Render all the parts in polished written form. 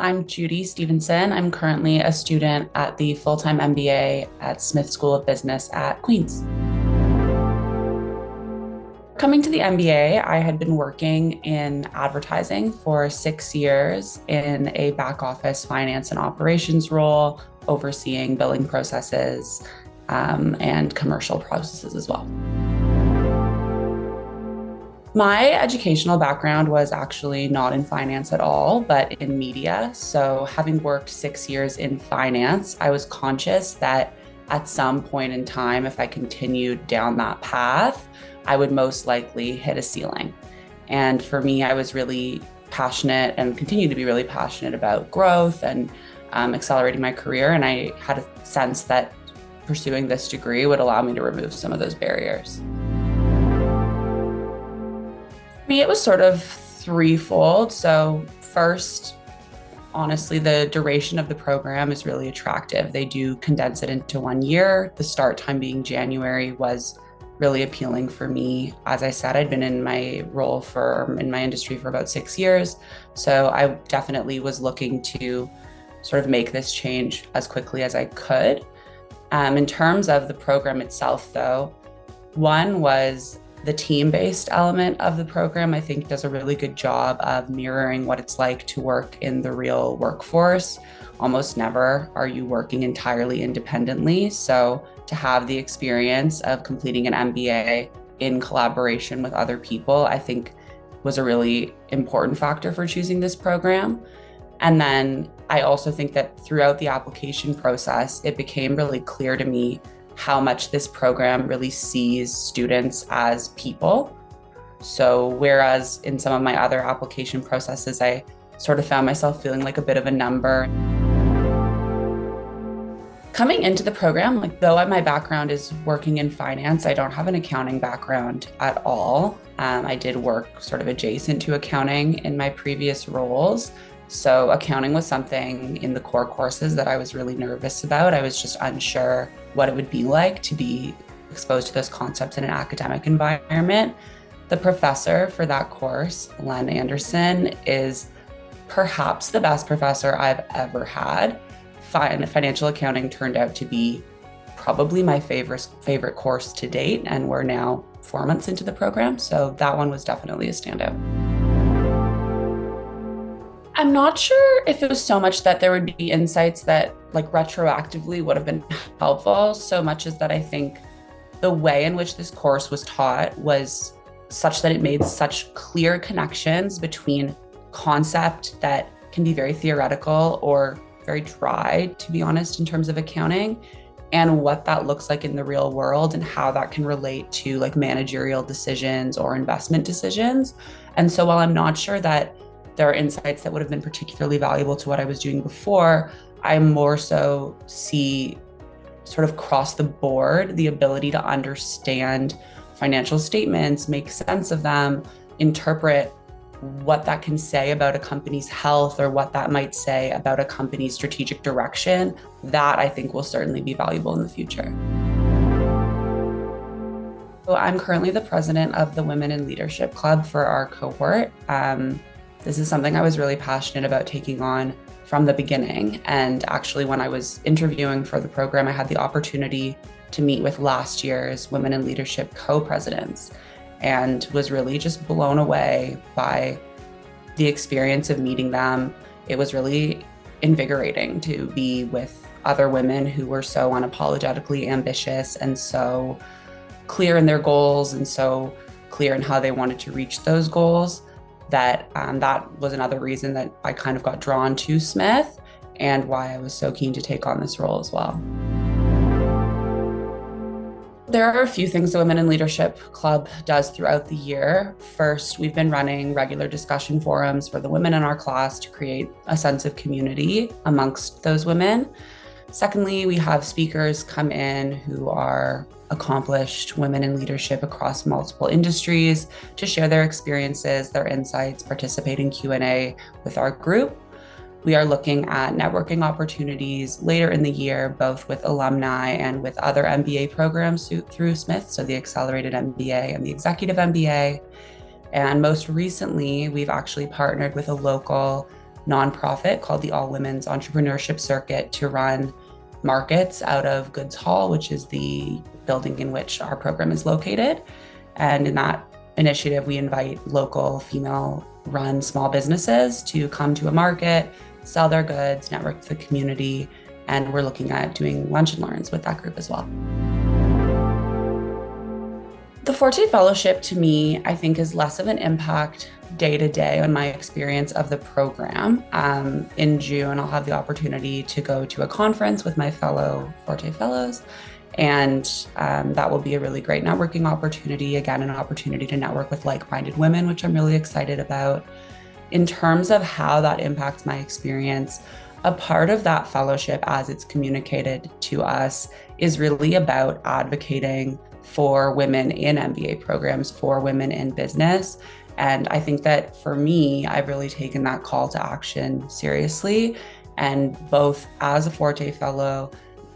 I'm Judy Stephenson. I'm currently a student at the full-time MBA at Smith School of Business at Queen's. Coming to the MBA, I had been working in advertising for 6 years in a back office finance and operations role, overseeing billing processes and commercial processes as well. My educational background was actually not in finance at all, but in media. So having worked 6 years in finance, I was conscious that at some point in time, if I continued down that path, I would most likely hit a ceiling. And for me, I was really passionate and continue to be really passionate about growth and accelerating my career. And I had a sense that pursuing this degree would allow me to remove some of those barriers. For me, it was sort of threefold. So first, honestly, the duration of the program is really attractive. They do condense it into 1 year. The start time being January was really appealing for me. As I said, I'd been in my role in my industry for about 6 years. So I definitely was looking to sort of make this change as quickly as I could. In terms of the program itself, though, one was the team-based element of the program, I think, does a really good job of mirroring what it's like to work in the real workforce. Almost never are you working entirely independently. So to have the experience of completing an MBA in collaboration with other people, I think was a really important factor for choosing this program. And then I also think that throughout the application process, it became really clear to me how much this program really sees students as people. So whereas in some of my other application processes, I sort of found myself feeling like a bit of a number. Coming into the program, though my background is working in finance, I don't have an accounting background at all. I did work sort of adjacent to accounting in my previous roles. So accounting was something in the core courses that I was really nervous about. I was just unsure what it would be like to be exposed to those concepts in an academic environment. The professor for that course, Len Anderson, is perhaps the best professor I've ever had. Financial accounting turned out to be probably my favorite course to date, and we're now 4 months into the program. So that one was definitely a standout. I'm not sure if it was so much that there would be insights that retroactively would have been helpful, so much as that I think the way in which this course was taught was such that it made such clear connections between concept that can be very theoretical or very dry, to be honest, in terms of accounting, and what that looks like in the real world and how that can relate to managerial decisions or investment decisions. And so while I'm not sure that there are insights that would have been particularly valuable to what I was doing before, I more so see sort of across the board the ability to understand financial statements, make sense of them, interpret what that can say about a company's health or what that might say about a company's strategic direction. That I think will certainly be valuable in the future. So I'm currently the president of the Women in Leadership Club for our cohort. This is something I was really passionate about taking on from the beginning. And actually, when I was interviewing for the program, I had the opportunity to meet with last year's Women in Leadership co-presidents and was really just blown away by the experience of meeting them. It was really invigorating to be with other women who were so unapologetically ambitious and so clear in their goals and so clear in how they wanted to reach those goals. That was another reason that I kind of got drawn to Smith and why I was so keen to take on this role as well. There are a few things the Women in Leadership Club does throughout the year. First, we've been running regular discussion forums for the women in our class to create a sense of community amongst those women. Secondly, we have speakers come in who are accomplished women in leadership across multiple industries to share their experiences, their insights, participate in Q&A with our group. We are looking at networking opportunities later in the year, both with alumni and with other MBA programs through Smith, so the Accelerated MBA and the Executive MBA. And most recently, we've actually partnered with a local nonprofit called the All Women's Entrepreneurship Circuit to run markets out of Goods Hall, which is the building in which our program is located. And in that initiative, we invite local female-run small businesses to come to a market, sell their goods, network with the community, and we're looking at doing lunch and learns with that group as well. The Forté Fellowship to me, I think, is less of an impact day to day on my experience of the program. In June, I'll have the opportunity to go to a conference with my fellow Forté Fellows, and that will be a really great networking opportunity. Again, an opportunity to network with like-minded women, which I'm really excited about. In terms of how that impacts my experience, a part of that fellowship, as it's communicated to us, is really about advocating for women in MBA programs, for women in business. And I think that for me, I've really taken that call to action seriously. And both as a Forté Fellow,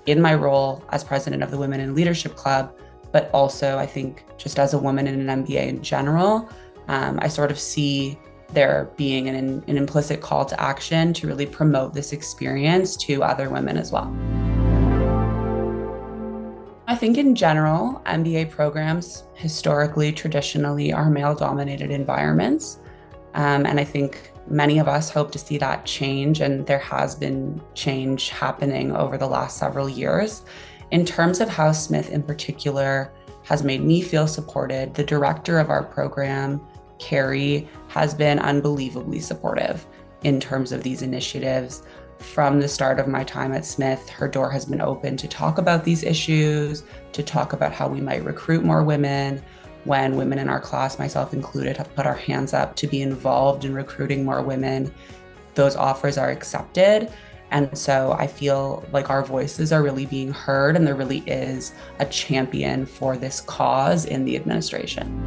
in my role as president of the Women in Leadership Club, but also I think just as a woman in an MBA in general, I sort of see there being an implicit call to action to really promote this experience to other women as well. I think in general, MBA programs historically, traditionally are male-dominated environments. And I think many of us hope to see that change, and there has been change happening over the last several years. In terms of how Smith in particular has made me feel supported, the director of our program, Carrie, has been unbelievably supportive in terms of these initiatives. From the start of my time at Smith, her door has been open to talk about these issues, to talk about how we might recruit more women. When women in our class, myself included, have put our hands up to be involved in recruiting more women, those offers are accepted. And so I feel like our voices are really being heard, and there really is a champion for this cause in the administration.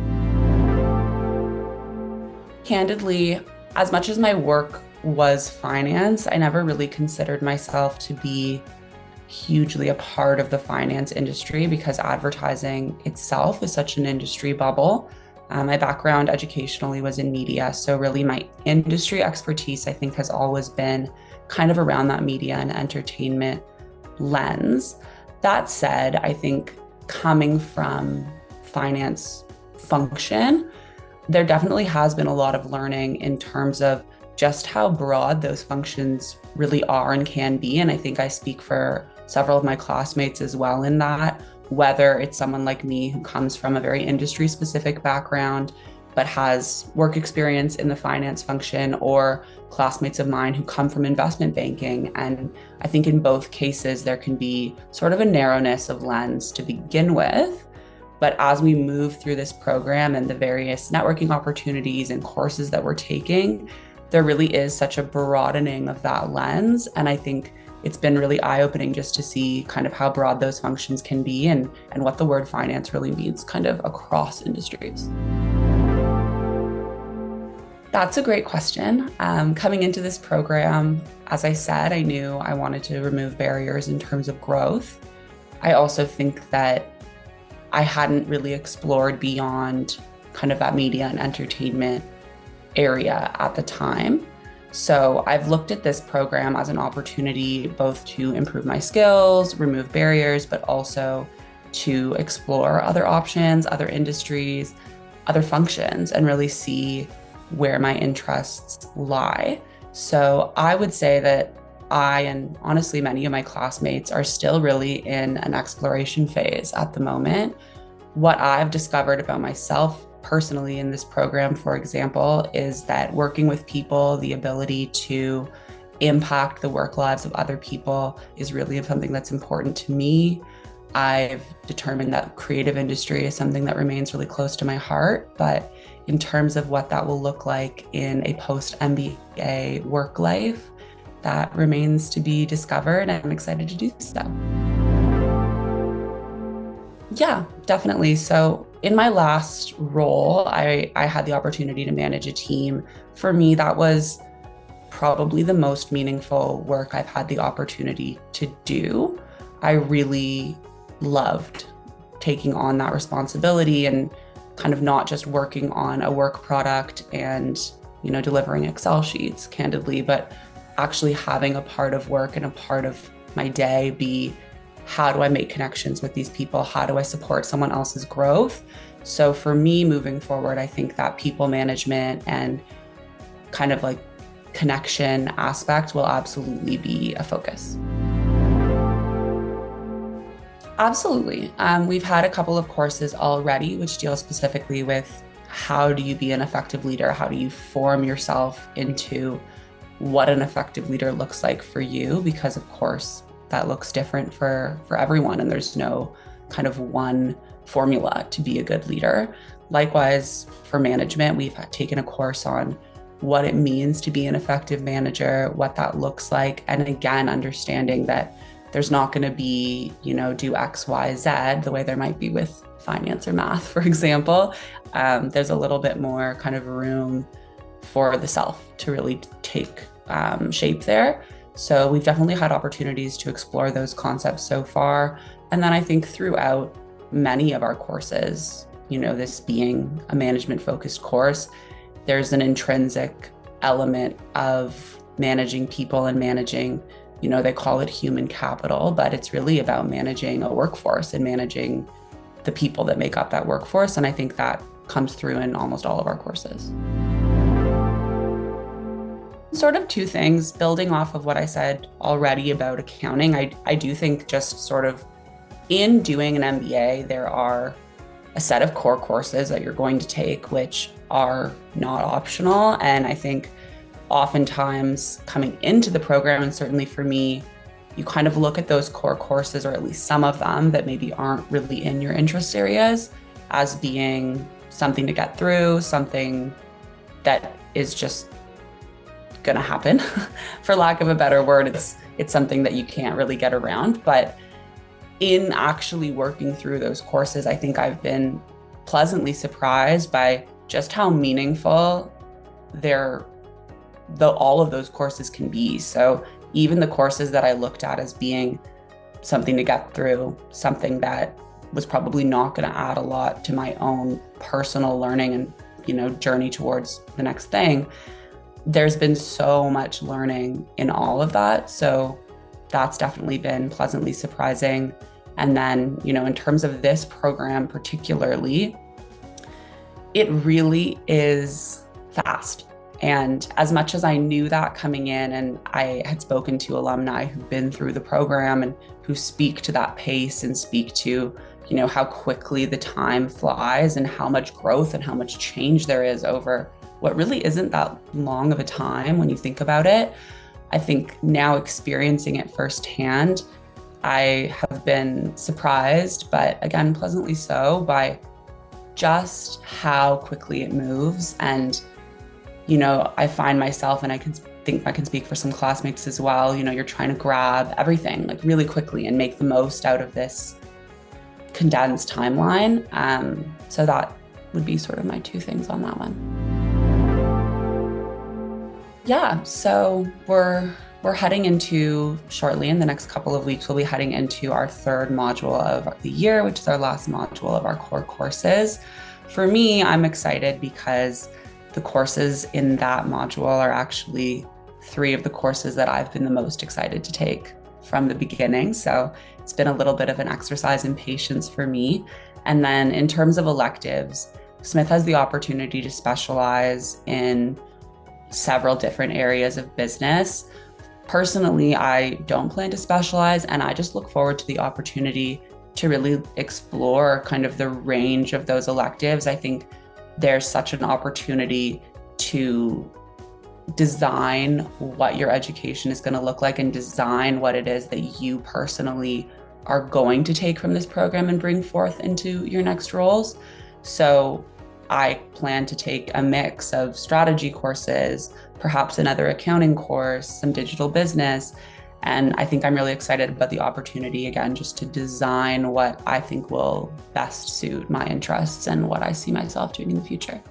Candidly, as much as my work was finance, I never really considered myself to be hugely a part of the finance industry because advertising itself is such an industry bubble. My background educationally was in media, so really my industry expertise, I think, has always been kind of around that media and entertainment lens. That said, I think coming from finance function, there definitely has been a lot of learning in terms of just how broad those functions really are and can be. And I think I speak for several of my classmates as well in that, whether it's someone like me who comes from a very industry-specific background, but has work experience in the finance function, or classmates of mine who come from investment banking. And I think in both cases, there can be sort of a narrowness of lens to begin with. But as we move through this program and the various networking opportunities and courses that we're taking, there really is such a broadening of that lens. And I think it's been really eye-opening just to see kind of how broad those functions can be and what the word finance really means kind of across industries. That's a great question. Coming into this program, as I said, I knew I wanted to remove barriers in terms of growth. I also think that I hadn't really explored beyond kind of that media and entertainment area at the time. So I've looked at this program as an opportunity both to improve my skills, remove barriers, but also to explore other options, other industries, other functions, and really see where my interests lie. So I would say that I, and honestly many of my classmates, are still really in an exploration phase at the moment. What I've discovered about myself personally in this program, for example, is that working with people, the ability to impact the work lives of other people is really something that's important to me. I've determined that creative industry is something that remains really close to my heart, but in terms of what that will look like in a post-MBA work life, that remains to be discovered, and I'm excited to do so. Yeah, definitely. So in my last role, I had the opportunity to manage a team. For me, that was probably the most meaningful work I've had the opportunity to do. I really loved taking on that responsibility and kind of not just working on a work product and delivering Excel sheets, candidly, but actually having a part of work and a part of my day be, how do I make connections with these people? How do I support someone else's growth? So for me, moving forward, I think that people management and kind of like connection aspect will absolutely be a focus. Absolutely. We've had a couple of courses already which deal specifically with how do you be an effective leader? How do you form yourself into what an effective leader looks like for you? Because of course, that looks different for everyone, and there's no kind of one formula to be a good leader. Likewise, for management, we've taken a course on what it means to be an effective manager, what that looks like, and again, understanding that there's not going to be, do X, Y, Z the way there might be with finance or math, for example. There's a little bit more kind of room for the self to really take shape there. So we've definitely had opportunities to explore those concepts so far. And then I think throughout many of our courses, this being a management-focused course, there's an intrinsic element of managing people and managing, they call it human capital, but it's really about managing a workforce and managing the people that make up that workforce. And I think that comes through in almost all of our courses. Sort of two things, building off of what I said already about accounting. I do think just sort of in doing an MBA, there are a set of core courses that you're going to take, which are not optional. And I think oftentimes coming into the program, and certainly for me, you kind of look at those core courses, or at least some of them that maybe aren't really in your interest areas, as being something to get through, something that is just going to happen. For lack of a better word, it's something that you can't really get around. But in actually working through those courses, I think I've been pleasantly surprised by just how meaningful all of those courses can be. So even the courses that I looked at as being something to get through, something that was probably not going to add a lot to my own personal learning and, journey towards the next thing, there's been so much learning in all of that. So that's definitely been pleasantly surprising. And then, in terms of this program particularly, it really is fast. And as much as I knew that coming in, and I had spoken to alumni who've been through the program and who speak to that pace and speak to, how quickly the time flies and how much growth and how much change there is over what really isn't that long of a time when you think about it. I think now experiencing it firsthand, I have been surprised, but again, pleasantly so, by just how quickly it moves. And I find myself, and I can speak for some classmates as well, you're trying to grab everything like really quickly and make the most out of this condensed timeline. So that would be sort of my two things on that one. Yeah, so we're heading into, shortly in the next couple of weeks, we'll be heading into our third module of the year, which is our last module of our core courses. For me, I'm excited because the courses in that module are actually three of the courses that I've been the most excited to take from the beginning. So it's been a little bit of an exercise in patience for me. And then in terms of electives, Smith has the opportunity to specialize in several different areas of business. Personally, I don't plan to specialize, and I just look forward to the opportunity to really explore kind of the range of those electives. I think there's such an opportunity to design what your education is going to look like and design what it is that you personally are going to take from this program and bring forth into your next roles. So I plan to take a mix of strategy courses, perhaps another accounting course, some digital business. And I think I'm really excited about the opportunity, again, just to design what I think will best suit my interests and what I see myself doing in the future.